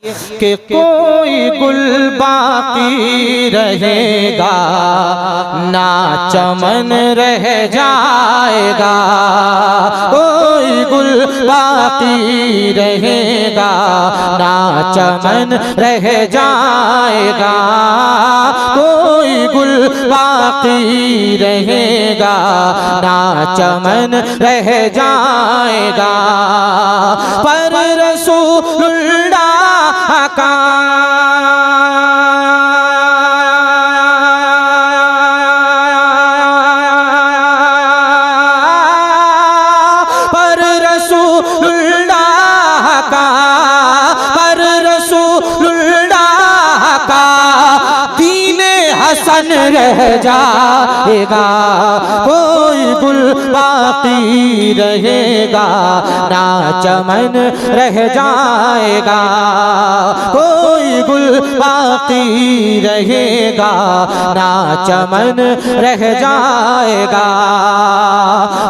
कि कोई गुल बाकी रहेगा ना चमन रह जाएगा, कोई गुल बाकी रहेगा ना चमन रह जाएगा, कोई गुल बाकी रहेगा ना चमन रह जाएगा। पर रसूलुल्लाह का हसन रह जाएगा, कोई गुल बाकी रहेगा ना चमन रह जाएगा, कोई गुल बाकी रहेगा ना चमन रह जाएगा।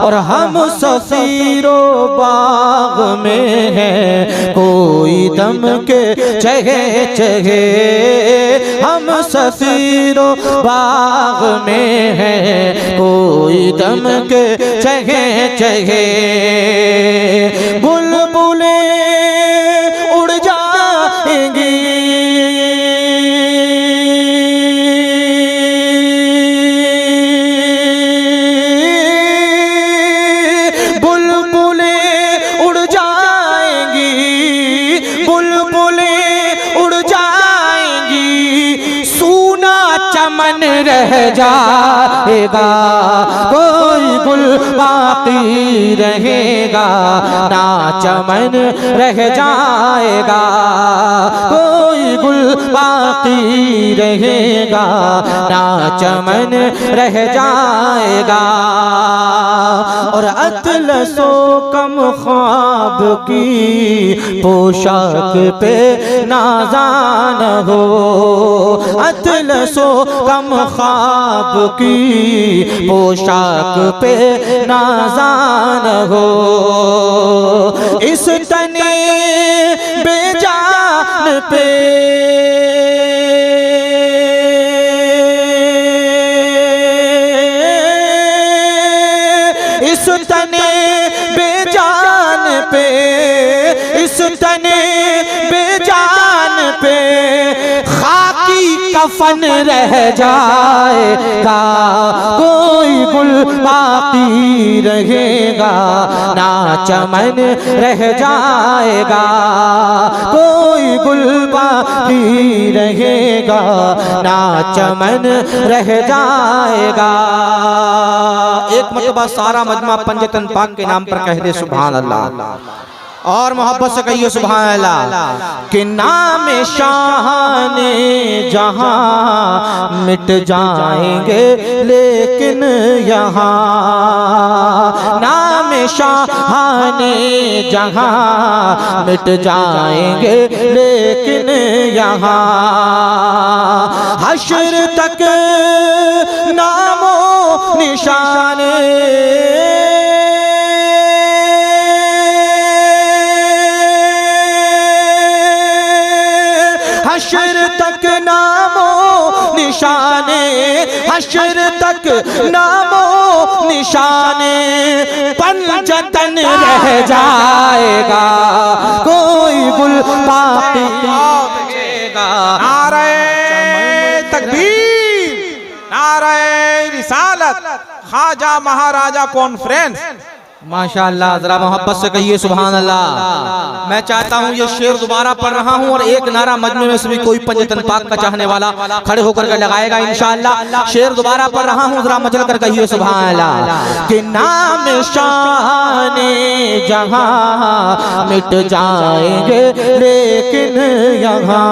और हम सफीरो बाग में हैं कोई दम के चहे चहे, हम सफीरो बाग में है कोई दम के चहे चहे, बुलबुलें उड़ जाएंगी बुलबुलें उड़ जाएंगी, बुलबुलें उड़ जाएंगी, चमन रह जाएगा, कोई गुल बाकी रहेगा ना चमन रह जाएगा, कोई गुल बाकी रहेगा ना चमन रह जाएगा। और अतलसो कम ख्वाब की पोशाक पे नाज़ान हो, अतलसो कम ख्वाब की पोशाक पे नाज़ान हो, इस तने बेजान पे इस तने बेजान पे इस तने बेजान पे खाकी कफन रह जाएगा, कोई गुल बाकी रहेगा ना चमन रह जाएगा, कोई गुल बाकी रहेगा ना चमन रह जाएगा। एक मरतबा सारा मजमा पंजतन पाक के नाम पर कह दे सुभान अल्लाह, और मोहब्बत से कहिए सुभान अल्लाह। कि नाम शाहाने जहां मिट जाएंगे लेकिन यहाँ, नाम शाहाने जहां मिट जाएंगे लेकिन यहाँ, हश्र तक नामो निशाने हश्र तक नामो निशाने, हश्र तक नामो निशाने पंजतन रह जाएगा, कोई गुल बाकी रहेगा। नारे तकबीर, नारे रिसालत, ख्वाजा महाराजा कॉन्फ्रेंस। माशाअल्लाह, जरा मोहब्बत से कहिए सुभान अल्लाह। मैं चाहता हूँ ये शेर दोबारा पढ़ रहा हूँ और एक नारा मजमे में से भी कोई पंजतन पाक का चाहने वाला खड़े होकर के लगाएगा इंशाअल्लाह। शेर दोबारा पढ़ रहा हूँ, जरा मचल कर कहिए सुभान अल्लाह। कि नाम शाने जहां मिट जाएंगे लेकिन यहाँ,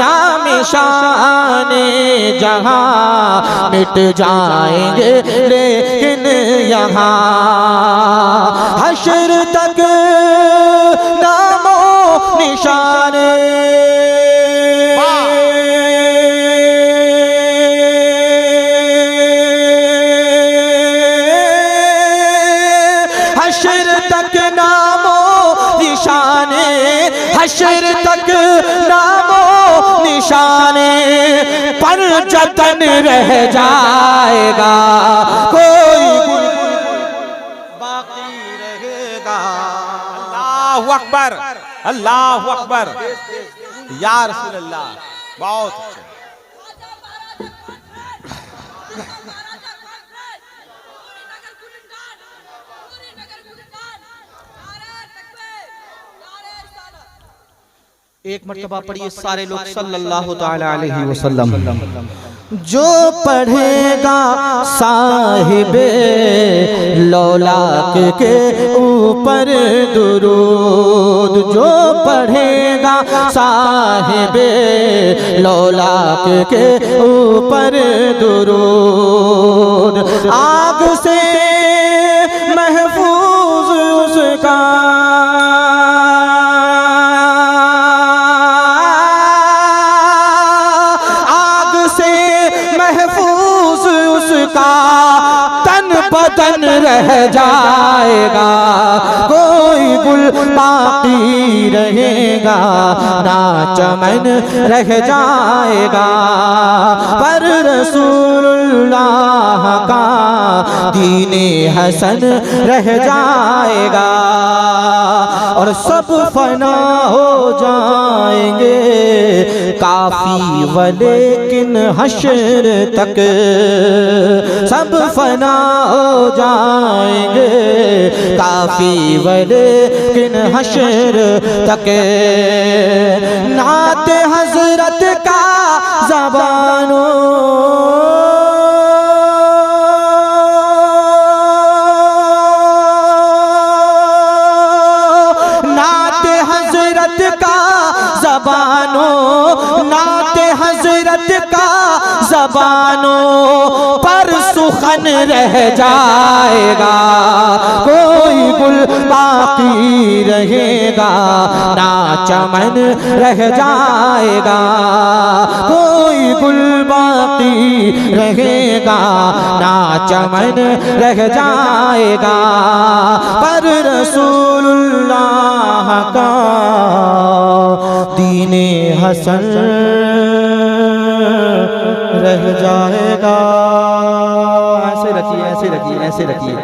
नाम शाने जहां मिट जाएंगे लेकिन यहाँ, हश्र तक नामो निशाने हश्र तक नामो निशाने हश्र तक नामो निशाने पर जतन रह जाएगा, कोई बाकी रहेगा। अल्लाहु अकबर, अल्लाहु अकबर, या रसूल अल्लाह, बहुत अच्छे। एक मर्तबा पढ़िए सारे लोग सल्लल्लाहु ताला अलैहि वसल्लम। जो पढ़ेगा साहिबे लौलाक के ऊपर दुरूद, जो पढ़ेगा साहिबे लौलाक के ऊपर दुरूद, आग से महफूज उसका, महफूज उसका तन बदन रह जाएगा, कोई गुल बाकी रहेगा ना चमन रह जाएगा, पर रसूलुल्लाह का दीने हसन रह जाएगा। और सब फना हो जाएंगे काफी वलेकिन हश्र तक, सब फना हो जाएंगे काफी वलेकिन हश्र तक। नाते हजरत का ज़बानो नाते हजरत का ज़बानों पर सुखन रह जाएगा, कोई गुल बाकी रहेगा ना चमन रह जाएगा, कोई गुल बाकी रहेगा ना चमन रह जाएगा, पर रसूलुल्लाह का दीने हसन रह जाएगा। ऐसे रखिए, ऐसे रखिए, ऐसे रखिए।